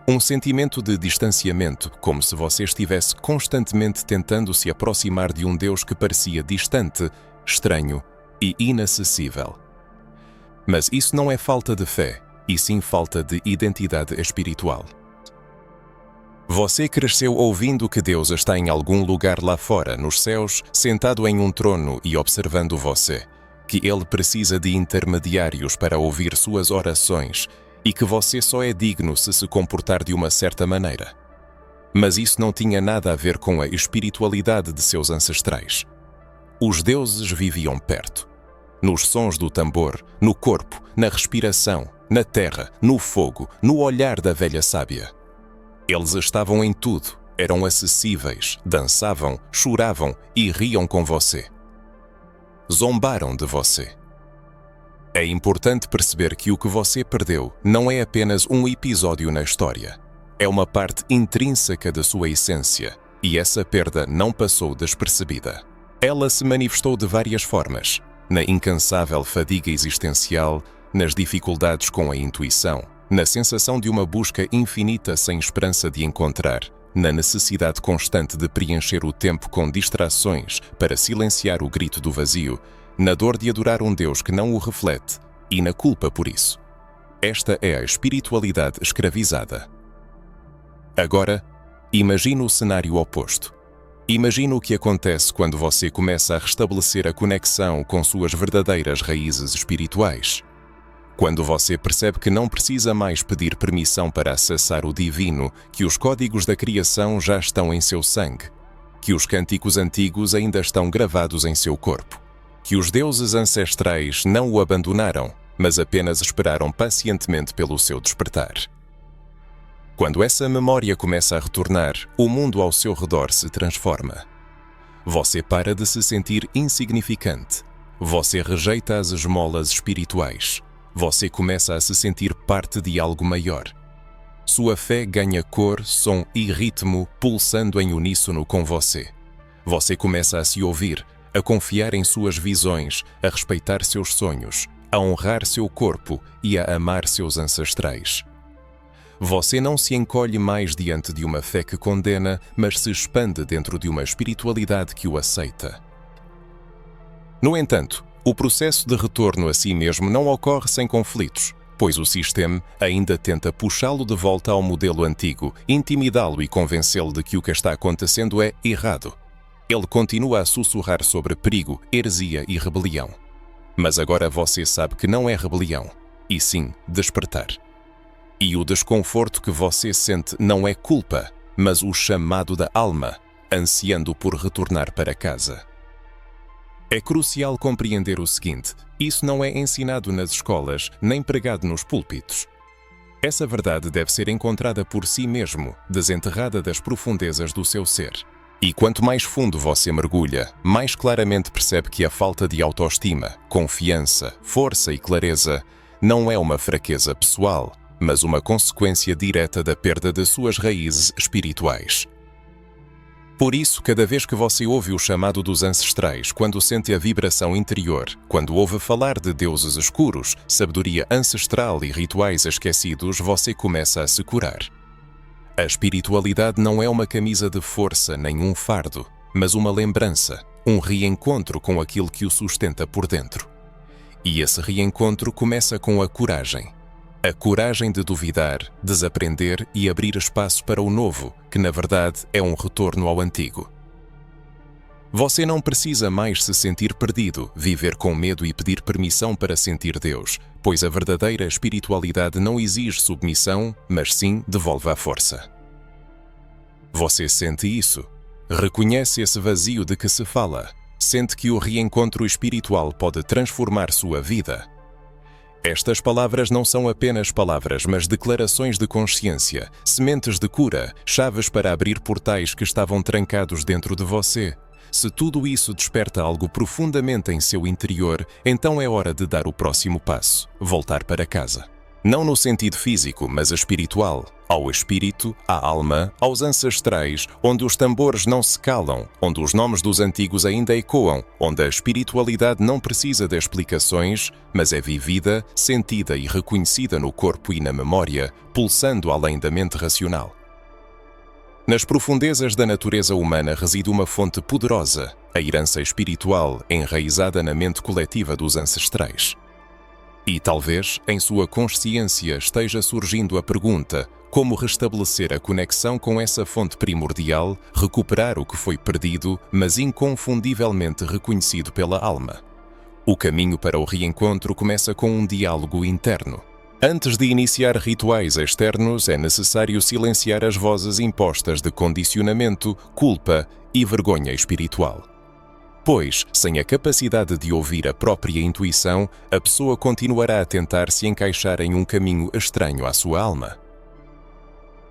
Um sentimento de distanciamento, como se você estivesse constantemente tentando se aproximar de um Deus que parecia distante, estranho e inacessível. Mas isso não é falta de fé, e sim falta de identidade espiritual. Você cresceu ouvindo que Deus está em algum lugar lá fora, nos céus, sentado em um trono e observando você, que Ele precisa de intermediários para ouvir suas orações e que você só é digno se comportar de uma certa maneira. Mas isso não tinha nada a ver com a espiritualidade de seus ancestrais. Os deuses viviam perto, nos sons do tambor, no corpo, na respiração, na terra, no fogo, no olhar da velha sábia. Eles estavam em tudo, eram acessíveis, dançavam, choravam e riam com você. Zombaram de você. É importante perceber que o que você perdeu não é apenas um episódio na história. É uma parte intrínseca da sua essência, e essa perda não passou despercebida. Ela se manifestou de várias formas, na incansável fadiga existencial, nas dificuldades com a intuição, na sensação de uma busca infinita sem esperança de encontrar, na necessidade constante de preencher o tempo com distrações para silenciar o grito do vazio, na dor de adorar um Deus que não o reflete e na culpa por isso. Esta é a espiritualidade escravizada. Agora, imagine o cenário oposto. Imagine o que acontece quando você começa a restabelecer a conexão com suas verdadeiras raízes espirituais. Quando você percebe que não precisa mais pedir permissão para acessar o divino, que os códigos da criação já estão em seu sangue, que os cânticos antigos ainda estão gravados em seu corpo, que os deuses ancestrais não o abandonaram, mas apenas esperaram pacientemente pelo seu despertar. Quando essa memória começa a retornar, o mundo ao seu redor se transforma. Você para de se sentir insignificante. Você rejeita as esmolas espirituais. Você começa a se sentir parte de algo maior. Sua fé ganha cor, som e ritmo pulsando em uníssono com você. Você começa a se ouvir, a confiar em suas visões, a respeitar seus sonhos, a honrar seu corpo e a amar seus ancestrais. Você não se encolhe mais diante de uma fé que condena, mas se expande dentro de uma espiritualidade que o aceita. No entanto, o processo de retorno a si mesmo não ocorre sem conflitos, pois o sistema ainda tenta puxá-lo de volta ao modelo antigo, intimidá-lo e convencê-lo de que o que está acontecendo é errado. Ele continua a sussurrar sobre perigo, heresia e rebelião. Mas agora você sabe que não é rebelião, e sim despertar. E o desconforto que você sente não é culpa, mas o chamado da alma, ansiando por retornar para casa. É crucial compreender o seguinte: isso não é ensinado nas escolas, nem pregado nos púlpitos. Essa verdade deve ser encontrada por si mesmo, desenterrada das profundezas do seu ser. E quanto mais fundo você mergulha, mais claramente percebe que a falta de autoestima, confiança, força e clareza não é uma fraqueza pessoal, mas uma consequência direta da perda de suas raízes espirituais. Por isso, cada vez que você ouve o chamado dos ancestrais, quando sente a vibração interior, quando ouve falar de deuses escuros, sabedoria ancestral e rituais esquecidos, você começa a se curar. A espiritualidade não é uma camisa de força nem um fardo, mas uma lembrança, um reencontro com aquilo que o sustenta por dentro. E esse reencontro começa com a coragem. A coragem de duvidar, desaprender e abrir espaço para o novo, que na verdade é um retorno ao antigo. Você não precisa mais se sentir perdido, viver com medo e pedir permissão para sentir Deus, pois a verdadeira espiritualidade não exige submissão, mas sim devolve a força. Você sente isso? Reconhece esse vazio de que se fala? Sente que o reencontro espiritual pode transformar sua vida? Estas palavras não são apenas palavras, mas declarações de consciência, sementes de cura, chaves para abrir portais que estavam trancados dentro de você. Se tudo isso desperta algo profundamente em seu interior, então é hora de dar o próximo passo, voltar para casa. Não no sentido físico, mas espiritual, ao espírito, à alma, aos ancestrais, onde os tambores não se calam, onde os nomes dos antigos ainda ecoam, onde a espiritualidade não precisa de explicações, mas é vivida, sentida e reconhecida no corpo e na memória, pulsando além da mente racional. Nas profundezas da natureza humana reside uma fonte poderosa, a herança espiritual enraizada na mente coletiva dos ancestrais. E talvez, em sua consciência, esteja surgindo a pergunta: como restabelecer a conexão com essa fonte primordial, recuperar o que foi perdido, mas inconfundivelmente reconhecido pela alma? O caminho para o reencontro começa com um diálogo interno. Antes de iniciar rituais externos, é necessário silenciar as vozes impostas de condicionamento, culpa e vergonha espiritual. Pois, sem a capacidade de ouvir a própria intuição, a pessoa continuará a tentar se encaixar em um caminho estranho à sua alma.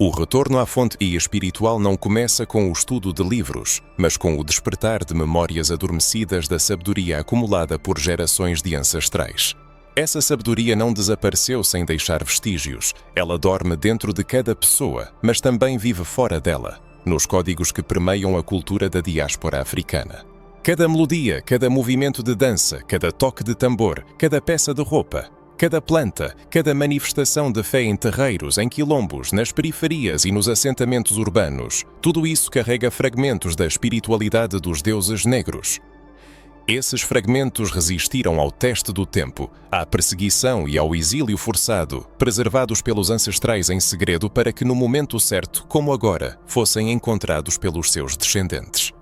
O retorno à fonte espiritual não começa com o estudo de livros, mas com o despertar de memórias adormecidas da sabedoria acumulada por gerações de ancestrais. Essa sabedoria não desapareceu sem deixar vestígios. Ela dorme dentro de cada pessoa, mas também vive fora dela, nos códigos que permeiam a cultura da diáspora africana. Cada melodia, cada movimento de dança, cada toque de tambor, cada peça de roupa, cada planta, cada manifestação de fé em terreiros, em quilombos, nas periferias e nos assentamentos urbanos, tudo isso carrega fragmentos da espiritualidade dos deuses negros. Esses fragmentos resistiram ao teste do tempo, à perseguição e ao exílio forçado, preservados pelos ancestrais em segredo para que no momento certo, como agora, fossem encontrados pelos seus descendentes.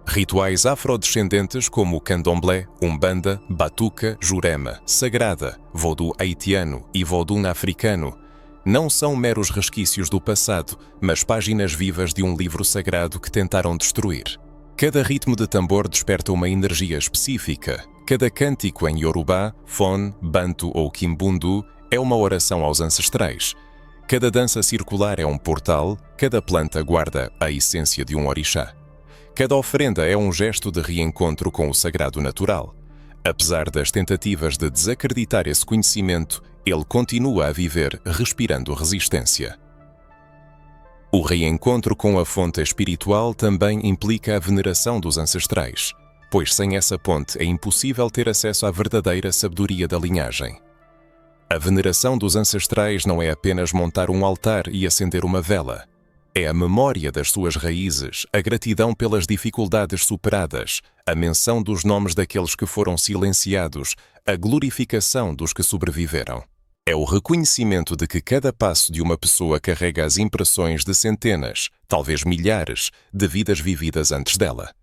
Rituais afrodescendentes como o candomblé, umbanda, batuca, jurema, sagrada, vodú haitiano e vodú africano não são meros resquícios do passado, mas páginas vivas de um livro sagrado que tentaram destruir. Cada ritmo de tambor desperta uma energia específica. Cada cântico em Yorubá, Fon, Bantu ou Kimbundu é uma oração aos ancestrais. Cada dança circular é um portal, cada planta guarda a essência de um orixá. Cada oferenda é um gesto de reencontro com o sagrado natural. Apesar das tentativas de desacreditar esse conhecimento, ele continua a viver respirando resistência. O reencontro com a fonte espiritual também implica a veneração dos ancestrais, pois sem essa ponte é impossível ter acesso à verdadeira sabedoria da linhagem. A veneração dos ancestrais não é apenas montar um altar e acender uma vela. É a memória das suas raízes, a gratidão pelas dificuldades superadas, a menção dos nomes daqueles que foram silenciados, a glorificação dos que sobreviveram. É o reconhecimento de que cada passo de uma pessoa carrega as impressões de centenas, talvez milhares, de vidas vividas antes dela.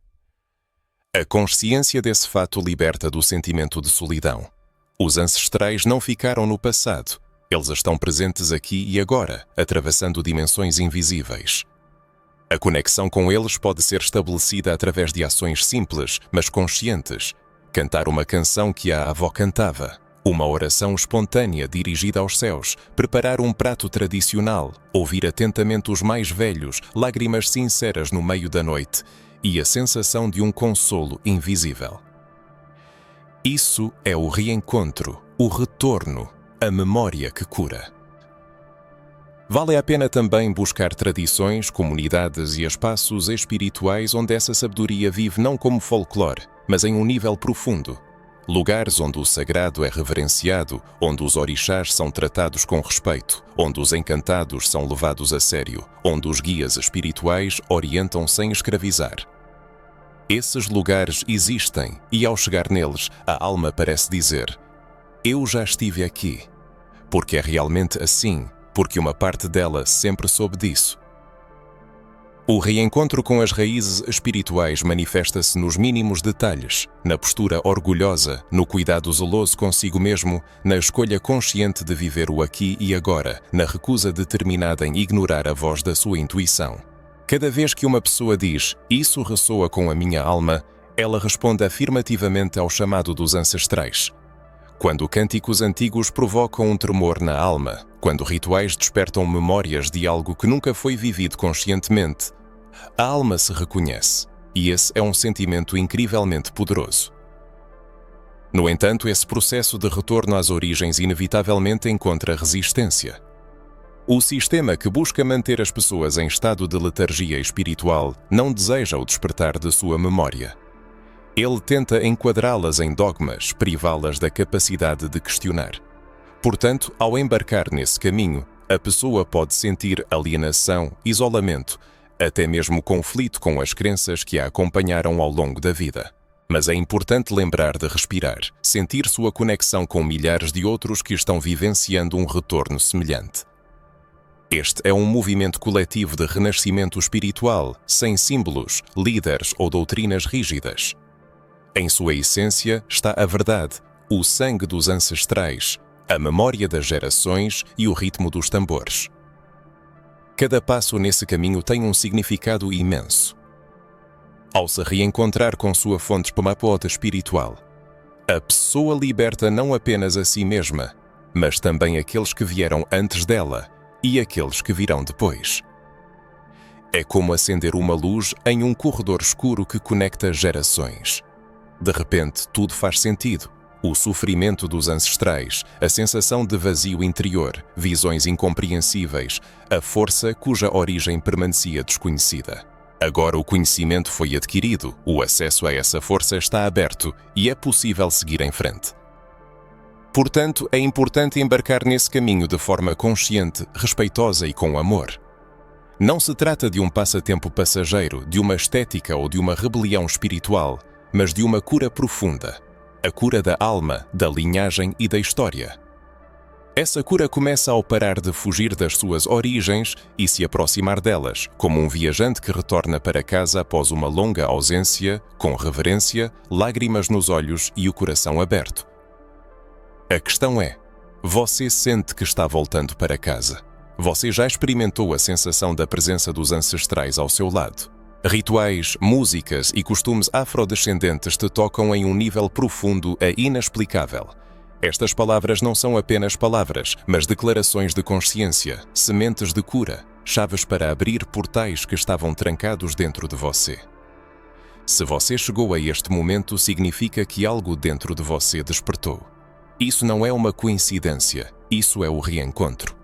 A consciência desse fato liberta do sentimento de solidão. Os ancestrais não ficaram no passado. Eles estão presentes aqui e agora, atravessando dimensões invisíveis. A conexão com eles pode ser estabelecida através de ações simples, mas conscientes. Cantar uma canção que a avó cantava, uma oração espontânea dirigida aos céus, preparar um prato tradicional, ouvir atentamente os mais velhos, lágrimas sinceras no meio da noite e a sensação de um consolo invisível. Isso é o reencontro, o retorno, a memória que cura. Vale a pena também buscar tradições, comunidades e espaços espirituais onde essa sabedoria vive não como folclore, mas em um nível profundo. Lugares onde o sagrado é reverenciado, onde os orixás são tratados com respeito, onde os encantados são levados a sério, onde os guias espirituais orientam sem escravizar. Esses lugares existem e, ao chegar neles, a alma parece dizer: eu já estive aqui, porque é realmente assim, porque uma parte dela sempre soube disso. O reencontro com as raízes espirituais manifesta-se nos mínimos detalhes, na postura orgulhosa, no cuidado zeloso consigo mesmo, na escolha consciente de viver o aqui e agora, na recusa determinada em ignorar a voz da sua intuição. Cada vez que uma pessoa diz, isso ressoa com a minha alma, ela responde afirmativamente ao chamado dos ancestrais. Quando cânticos antigos provocam um tremor na alma, quando rituais despertam memórias de algo que nunca foi vivido conscientemente, a alma se reconhece, e esse é um sentimento incrivelmente poderoso. No entanto, esse processo de retorno às origens inevitavelmente encontra resistência. O sistema que busca manter as pessoas em estado de letargia espiritual não deseja o despertar de sua memória. Ele tenta enquadrá-las em dogmas, privá-las da capacidade de questionar. Portanto, ao embarcar nesse caminho, a pessoa pode sentir alienação, isolamento, até mesmo conflito com as crenças que a acompanharam ao longo da vida. Mas é importante lembrar de respirar, sentir sua conexão com milhares de outros que estão vivenciando um retorno semelhante. Este é um movimento coletivo de renascimento espiritual, sem símbolos, líderes ou doutrinas rígidas. Em sua essência está a verdade, o sangue dos ancestrais, a memória das gerações e o ritmo dos tambores. Cada passo nesse caminho tem um significado imenso. Ao se reencontrar com sua fonte espumapota espiritual, a pessoa liberta não apenas a si mesma, mas também aqueles que vieram antes dela e aqueles que virão depois. É como acender uma luz em um corredor escuro que conecta gerações. De repente, tudo faz sentido. O sofrimento dos ancestrais, a sensação de vazio interior, visões incompreensíveis, a força cuja origem permanecia desconhecida. Agora o conhecimento foi adquirido, o acesso a essa força está aberto e é possível seguir em frente. Portanto, é importante embarcar nesse caminho de forma consciente, respeitosa e com amor. Não se trata de um passatempo passageiro, de uma estética ou de uma rebelião espiritual, mas de uma cura profunda, a cura da alma, da linhagem e da história. Essa cura começa ao parar de fugir das suas origens e se aproximar delas, como um viajante que retorna para casa após uma longa ausência, com reverência, lágrimas nos olhos e o coração aberto. A questão é, você sente que está voltando para casa? Você já experimentou a sensação da presença dos ancestrais ao seu lado? Rituais, músicas e costumes afrodescendentes te tocam em um nível profundo e inexplicável. Estas palavras não são apenas palavras, mas declarações de consciência, sementes de cura, chaves para abrir portais que estavam trancados dentro de você. Se você chegou a este momento, significa que algo dentro de você despertou. Isso não é uma coincidência, isso é o reencontro.